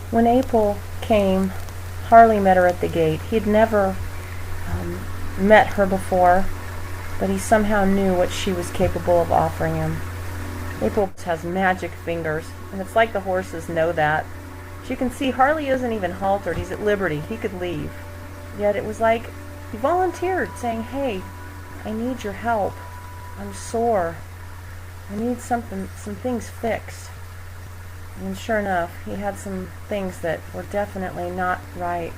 When April came, Harley met her at the gate. He'd never met her before, but he somehow knew what she was capable of offering him. April has magic fingers, and it's like the horses know that. As you can see, Harley isn't even haltered. He's at liberty. He could leave. Yet it was like he volunteered, saying, "Hey, I need your help. I'm sore. I need some things fixed." And sure enough, he had some things that were definitely not right.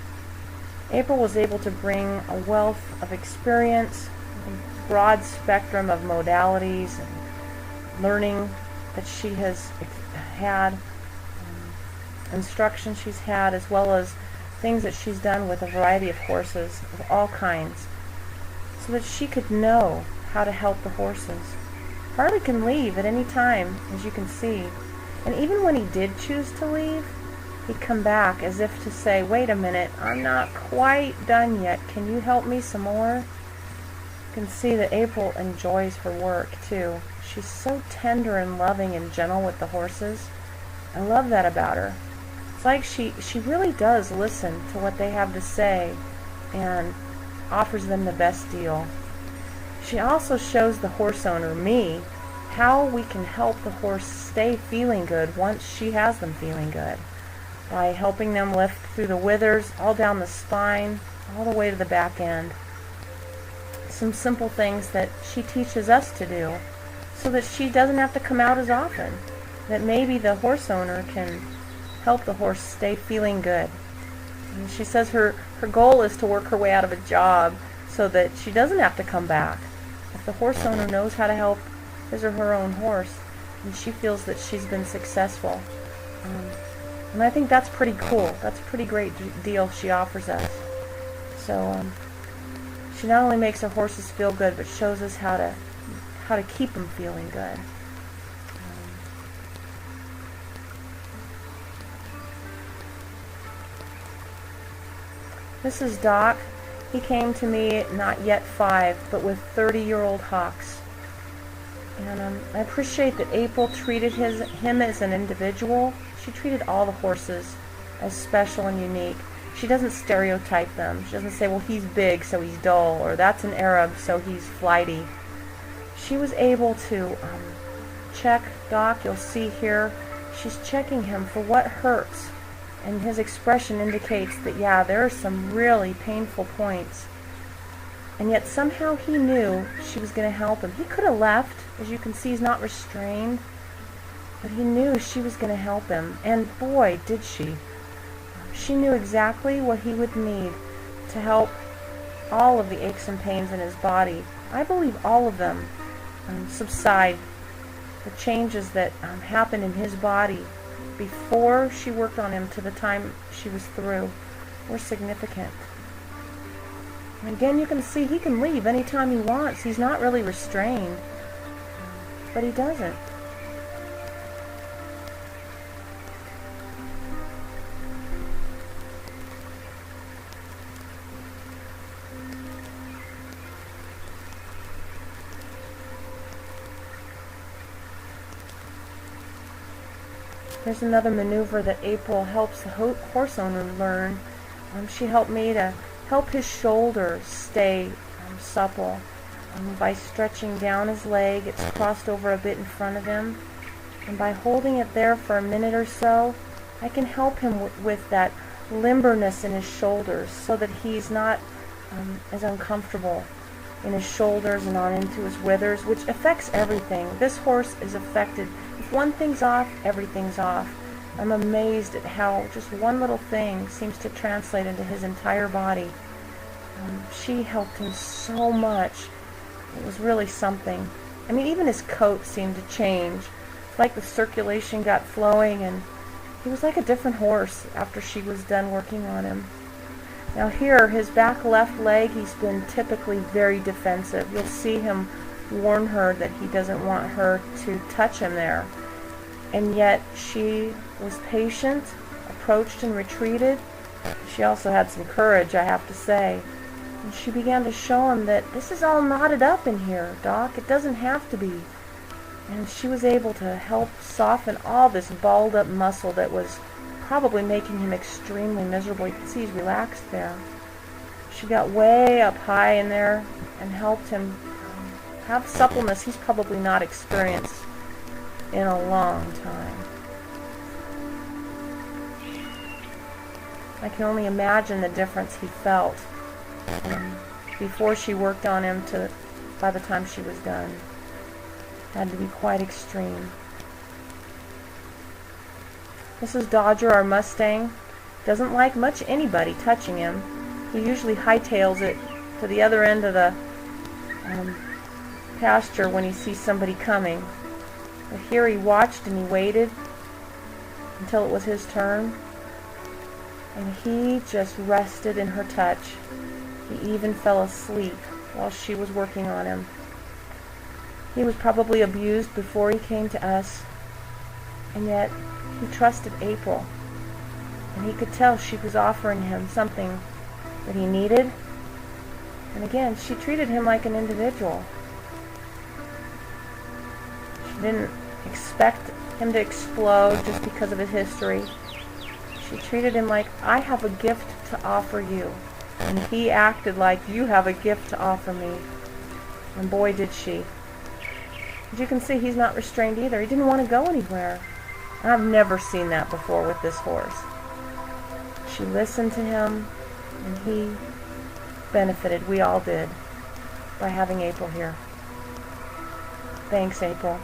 April was able to bring a wealth of experience, a broad spectrum of modalities and learning that she has had, instruction she's had, as well as things that she's done with a variety of horses of all kinds, so that she could know how to help the horses. Harley can leave at any time, as you can see. And even when he did choose to leave, he'd come back as if to say, "Wait a minute, I'm not quite done yet. Can you help me some more?" You can see that April enjoys her work, too. She's so tender and loving and gentle with the horses. I love that about her. It's like she really does listen to what they have to say and offers them the best deal. She also shows the horse owner, me, how we can help the horse stay feeling good once she has them feeling good, by helping them lift through the withers, all down the spine, all the way to the back end. Some simple things that she teaches us to do so that she doesn't have to come out as often, that maybe the horse owner can help the horse stay feeling good. And she says her goal is to work her way out of a job so that she doesn't have to come back. If the horse owner knows how to help his or her own horse, and she feels that she's been successful. And I think that's pretty cool. That's a pretty great deal she offers us. So she not only makes her horses feel good, but shows us how to keep them feeling good. This is Doc. He came to me not yet 5, but with 30-year-old hocks. And I appreciate that April treated him as an individual. She treated all the horses as special and unique. She doesn't stereotype them. She doesn't say, well, he's big, so he's dull, or that's an Arab, so he's flighty. She was able to check Doc. You'll see here, she's checking him for what hurts. And his expression indicates that, yeah, there are some really painful points. And yet somehow he knew she was going to help him. He could have left. As you can see, he's not restrained. But he knew she was going to help him. And boy, did she. She knew exactly what he would need to help all of the aches and pains in his body. I believe all of them subside. The changes that happened in his body before she worked on him to the time she was through were significant. And again, you can see he can leave anytime he wants. He's not really restrained, but he doesn't. Here's another maneuver that April helps the horse owner learn. She helped me to help his shoulders stay supple by stretching down his leg. It's crossed over a bit in front of him. And by holding it there for a minute or so, I can help him with that limberness in his shoulders so that he's not as uncomfortable in his shoulders and on into his withers, which affects everything. This horse is affected. If one thing's off, everything's off. I'm amazed at how just one little thing seems to translate into his entire body. She helped him so much. It was really something. I mean, even his coat seemed to change. It's like the circulation got flowing, and he was like a different horse after she was done working on him. Now here, his back left leg, he's been typically very defensive. You'll see him warn her that he doesn't want her to touch him there. And yet she was patient, approached and retreated. She also had some courage, I have to say. And she began to show him that this is all knotted up in here, Doc. It doesn't have to be. And she was able to help soften all this balled up muscle that was probably making him extremely miserable. You can see he's relaxed there. She got way up high in there and helped him have suppleness he's probably not experienced in a long time. I can only imagine the difference he felt before she worked on him to by the time she was done. Had to be quite extreme. This is Dodger, our Mustang. Doesn't like much anybody touching him. He usually hightails it to the other end of the pasture when he sees somebody coming. But here he watched and he waited until it was his turn. And he just rested in her touch. He even fell asleep while she was working on him. He was probably abused before he came to us, and yet he trusted April. And he could tell she was offering him something that he needed. And again, she treated him like an individual. She didn't expect him to explode just because of his history. She treated him like, I have a gift to offer you. And he acted like, you have a gift to offer me. And boy, did she. As you can see, he's not restrained either. He didn't want to go anywhere. And I've never seen that before with this horse. She listened to him, and he benefited. We all did by having April here. Thanks, April.